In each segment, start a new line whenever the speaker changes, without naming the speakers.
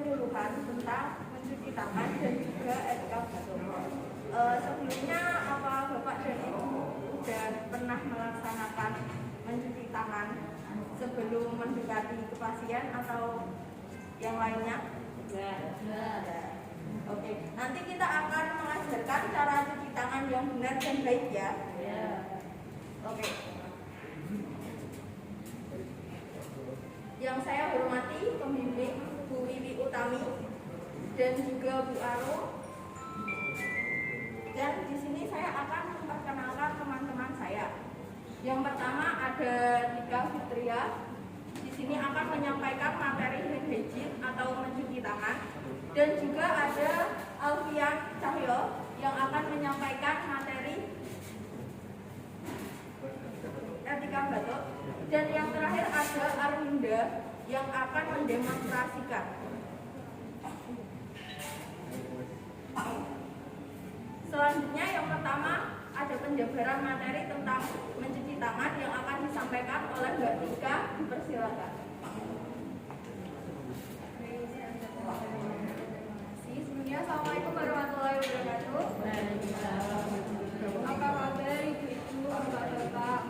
keseluruhan tentang mencuci tangan dan juga etika batuk. Sebelumnya apa Bapak dan Ibu sudah pernah melaksanakan mencuci tangan sebelum mendekati ke pasien atau yang lainnya? Ya. Oke, nanti kita akan mengajarkan cara cuci tangan yang benar dan baik ya. Oke. Yang saya hormati pembimbing Bu Wiwi Utami dan juga Bu Aro. Dan di sini saya akan memperkenalkan teman-teman saya. Yang pertama ada Tika Fitria. Di sini akan menyampaikan materi hand hygiene atau mencuci tangan. Dan juga ada Alfian Cahyo yang akan menyampaikan materi etika batuk. Dan yang terakhir ada Arminda yang akan mendemonstrasikan. Selanjutnya yang pertama ada penjabaran materi tentang mencuci tangan yang akan disampaikan oleh Mbak Tika. Dipersilakan.
Sebelumnya, Assalamualaikum warahmatullahi wabarakatuh. Apa kabar ibu-ibu, bapak-bapak?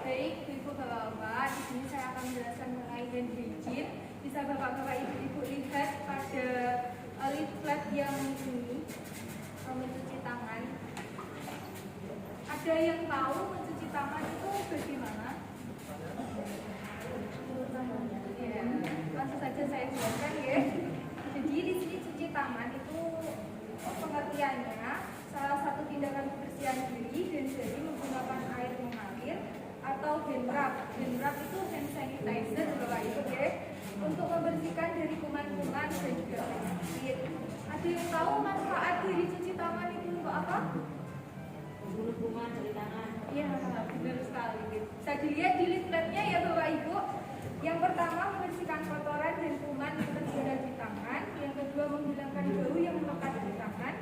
Baik, ibu bapak-bapak, di sini saya akan menjelaskan mengenai hand hygiene. Bisa bapak-bapak ibu-ibu lihat pada leaflet yang ini, mencuci tangan. Ada yang tahu mencuci tangan itu bagaimana? Ya, langsung saja saya jelaskan ya. Jadi di sini cuci tangan itu pengertiannya salah satu tindakan kebersihan diri dan jari menggunakan air mengalir atau hand rub. Hand rub itu hand sanitizer Bapak Ibu ya, untuk membersihkan dari kuman-kuman dan juga penyakit. Ada yang tahu manfaat dari cuci tangan itu untuk apa? Membunuh kuman dari tangan. Iya, benar sekali. Bisa dilihat di leafletnya ya Bapak Ibu. Yang pertama membersihkan kotoran dan kuman yang terjadi di tangan. Yang kedua menghilangkan bau yang melekat di tangan.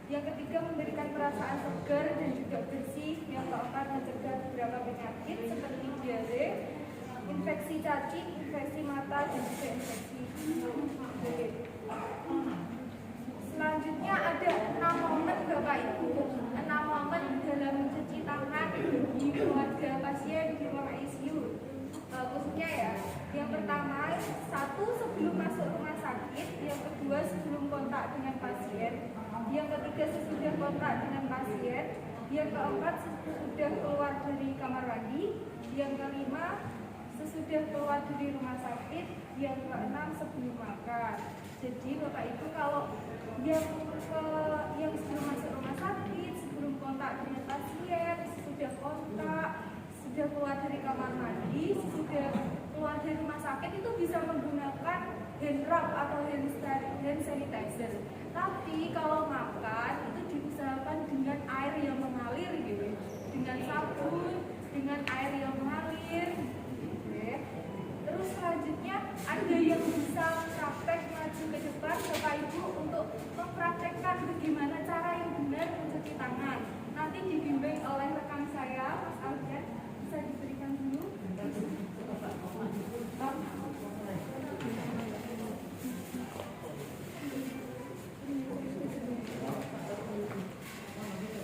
Yang ketiga memberikan perasaan segar dan juga bersih. Yang keempat mencegah beberapa penyakit seperti diare, infeksi cacing, infeksi mata dan juga infeksi kulit. Selanjutnya ada 6 momen Bapak Ibu, 6 momen dalam mencuci tangan di keluarga pasien di ruang ICU. Khususnya ya, yang pertama satu sebelum masuk rumah sakit, yang kedua sebelum kontak dengan pasien, yang ketiga sesudah kontak dengan pasien, yang keempat sesudah keluar dari kamar mandi, yang kelima sesudah keluar dari rumah sakit, yang keenam sebelum makan. Jadi Bapak Ibu kalau yang sebelum masuk rumah sakit, sebelum kontak dengan pasien, sesudah kontak, sudah keluar dari kamar mandi, sudah keluar dari rumah sakit itu bisa menggunakan hand rub atau hand sanitizer. Tapi kalau makan itu diusahakan dengan air yang mengalir gitu, dengan sabun, dengan air yang mengalir. Terus selanjutnya ada yang bisa praktek maju ke depan Bapak Ibu untuk mempraktekkan bagaimana cara yang benar mencuci tangan. Nanti dibimbing oleh rekan saya Mas Alfian. Bisa diberikan dulu.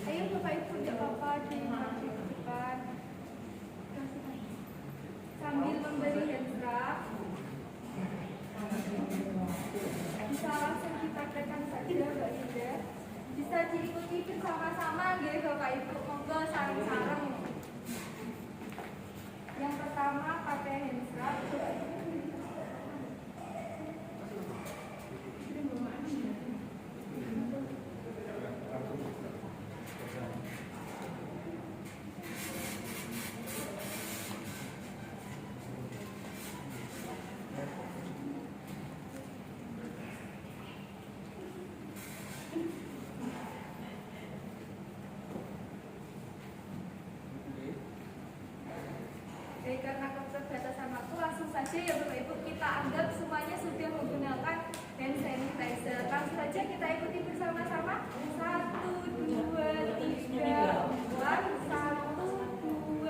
Ayo Bapak Ibu, tidak apa-apa di maju ke depan sambil memberi hand rub. Bisa langsung dipraktekkan saja Mbak Yuda. Bisa diikuti bersama-sama ya Bapak Ibu. Monggo sareng-sareng. Yang pertama pakai hand rub. Karena keterbatasan waktu, langsung saja ya Bapak Ibu, kita anggap semuanya sudah menggunakan hand sanitizer. Langsung saja kita ikuti bersama-sama. 1, 2, 3, 4. 1, 2,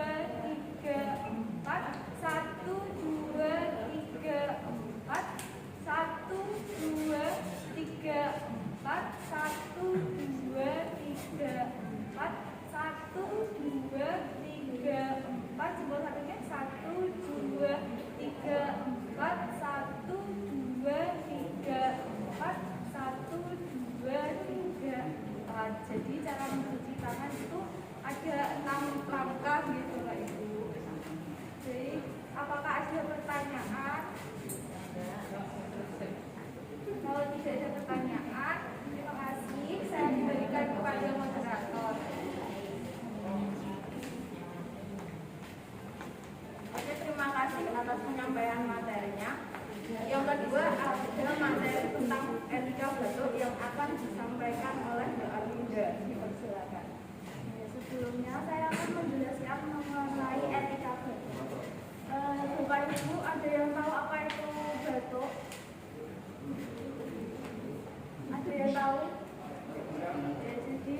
3, 4. 1, 2,
atas penyampaian materinya. Yang kedua ada materi tentang etika batuk yang akan disampaikan oleh Mbak Arminda. Silakan.
Sebelumnya saya akan menjelaskan mengenai etika batuk. Bapak Ibu, ada yang tahu apa itu batuk? Ada yang tahu? Jadi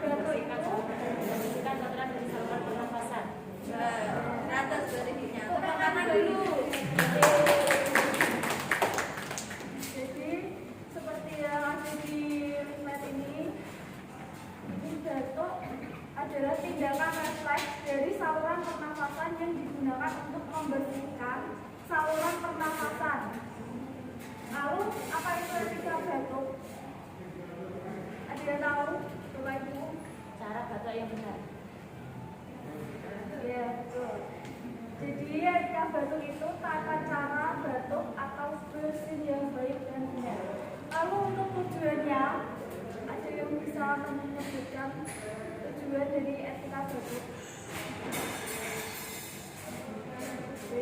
batuk itu
kan kotoran dari saluran pernafasan.
Atas berdirinya. Tepuk tangan dulu.
Jadi seperti yang ada di slide ini batuk adalah tindakan refleks dari saluran pernafasan yang digunakan untuk membersihkan saluran pernafasan. Lalu apa itu etika batuk? Ada yang tahu, Bapak Ibu?
Cara batuk yang benar.
Ya, betul. Jadi etika batuk itu tata cara batuk atau bersin yang baik dan benar. Lalu untuk tujuannya, ada yang bisa menyebutkan tujuan dari etika batuk?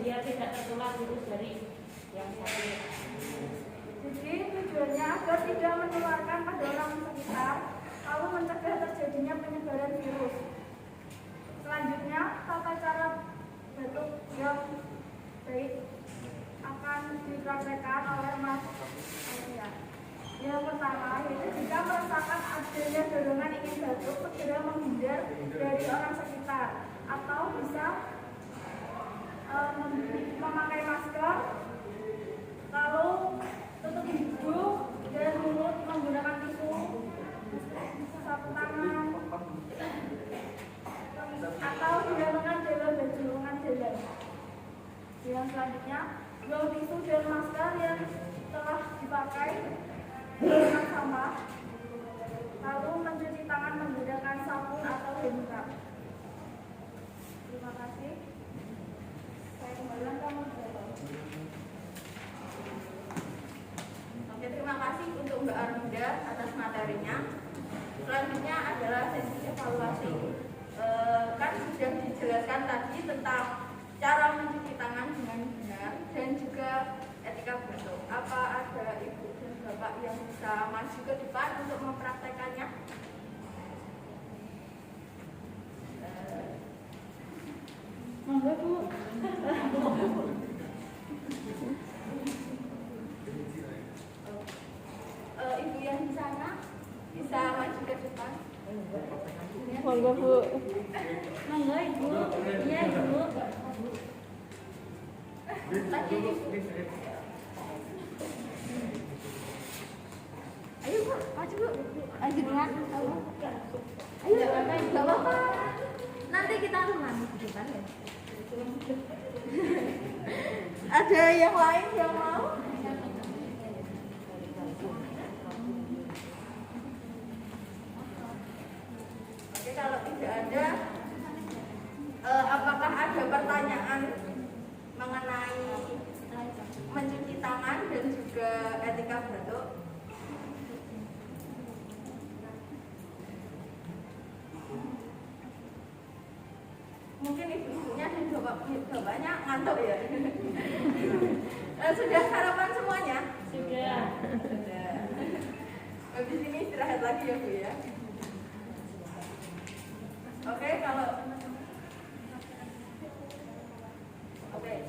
Biar tidak tertular virus dari yang sakit.
Jadi tujuannya agar tidak menularkan pada orang sekitar, lalu mencegah terjadinya penyebaran virus. Selanjutnya, tata cara batuk yang baik akan dipraktekkan oleh Mas Alia. Yang pertama, yaitu jika merasakan adanya dorongan ingin batuk, segera menghindar dari orang sekitar, atau bisa memakai masker, lalu tutup hidung dan mulut menggunakan tisu, sapu tangan, atau dilakukan dalam baju lengan dalam. Yang selanjutnya, buang tisu dan masker yang telah dipakai dengan sampah, lalu mencuci tangan menggunakan sabun atau handcrab. Terima kasih. Saya kembalikan kamu.
Oke, terima kasih untuk Mbak Arminda atas materinya. Selanjutnya adalah sesi evaluasi. Kan sudah dijelaskan tadi tentang cara mencuci tangan dengan benar dan juga etika batuk. Apa ada ibu dan bapak yang bisa maju ke depan untuk mempraktekannya?
Monggo Bu.
Ibu yang di sana bisa maju ke depan.
Monggo Bu.
Monggo Ibu. Iya Ibu.
Lagi ibu. Ayo Bu, maju Bu.
Ayo dengan
Ayo, nggak apa-apa. Nanti kita rumani di depan ya. Ada yang lain yang mau? Oke, kalau tidak ada, apakah ada pertanyaan mengenai mencuci tangan dan juga etika batuk? Mungkin ibu-ibunya dan bapaknya ngantuk ya. Sudah sarapan semuanya?
Sudah.
Sudah. Habis ini istirahat lagi ya Bu ya. Oke, kalau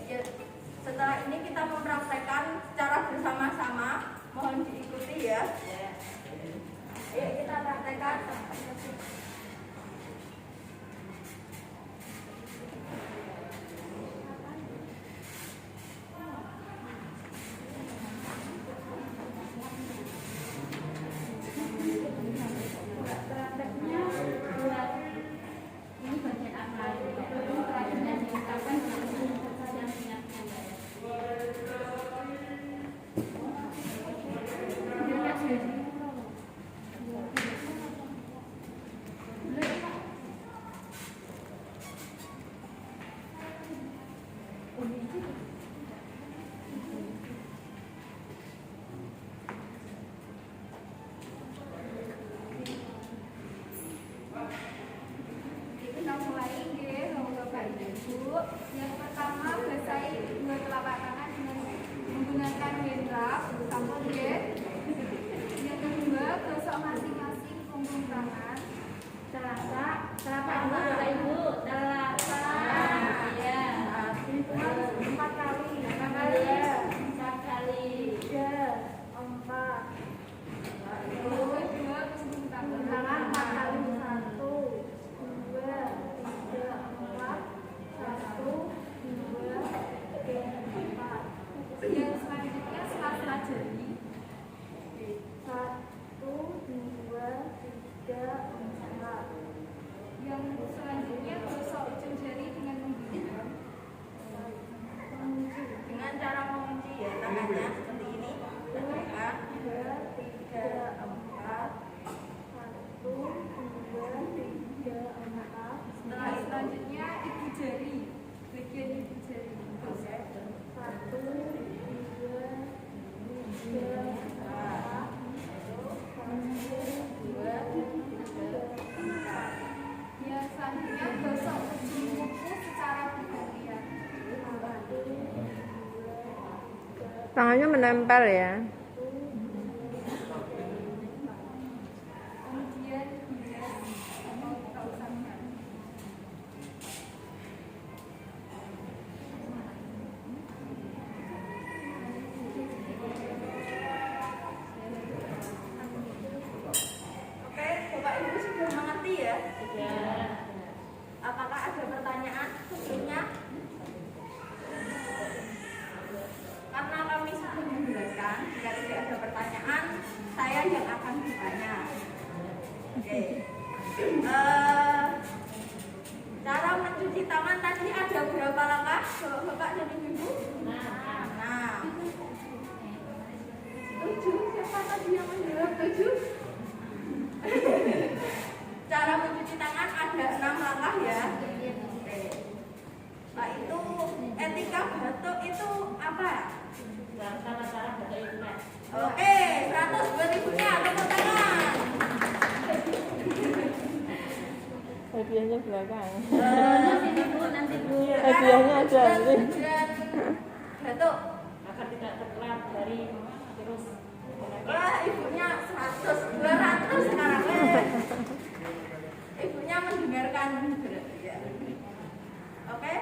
ya, setelah ini kita mempraktekkan secara bersama-sama. Mohon diikuti ya. Ayo kita praktekkan.
Prakteknya buat ini
pengertiannya seperti ini. Perhatikan 2, 3, 4. 1, 2, 3, 4.
Selanjutnya ibu jari, bagian ibu jari.
Oke. 1, 2, 3, 4. 1, 2, 3, 4.
Ya, selanjutnya gosok ujung kuku secara bergantian.
Tangannya menempel ya.
Kemudian bilas atau kita usapkan.
Oke, Bapak Ibu sudah mengerti ya?
Sudah.
Apakah ada pertanyaan sebelumnya? Karena kami sudah menjelaskan, jika tidak ada pertanyaan, saya yang akan bertanya. Oke. Cara mencuci tangan tadi ada berapa langkah, Bapak dan Ibu? Nah. 7, siapa tadi yang menjawab 7? Cara mencuci tangan ada 6 langkah ya. Oke. Nah itu etika batuk itu apa?
Cara batuk itu Nek.
Oke, 100 buat ibunya, tepuk tangan.
Hadiahnya belakang.
Nanti Bu, nanti Bu.
Hadiahnya ada nanti.
Batuk.
Agar tidak tertular dari virus.
Wah, ibunya 100, 200 sekarang. Ibunya mendengarkan berarti ya. Oke.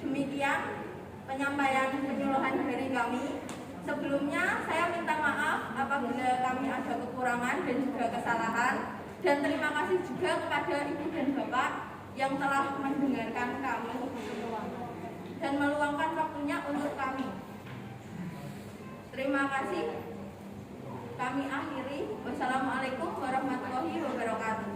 Demikian penyampaian penyuluhan dari kami. Sebelumnya saya minta maaf apabila kami ada kekurangan dan juga kesalahan. Dan terima kasih juga kepada Ibu dan Bapak yang telah mendengarkan kami dan meluangkan waktunya untuk kami. Terima kasih. Kami akhiri. Wassalamualaikum warahmatullahi wabarakatuh.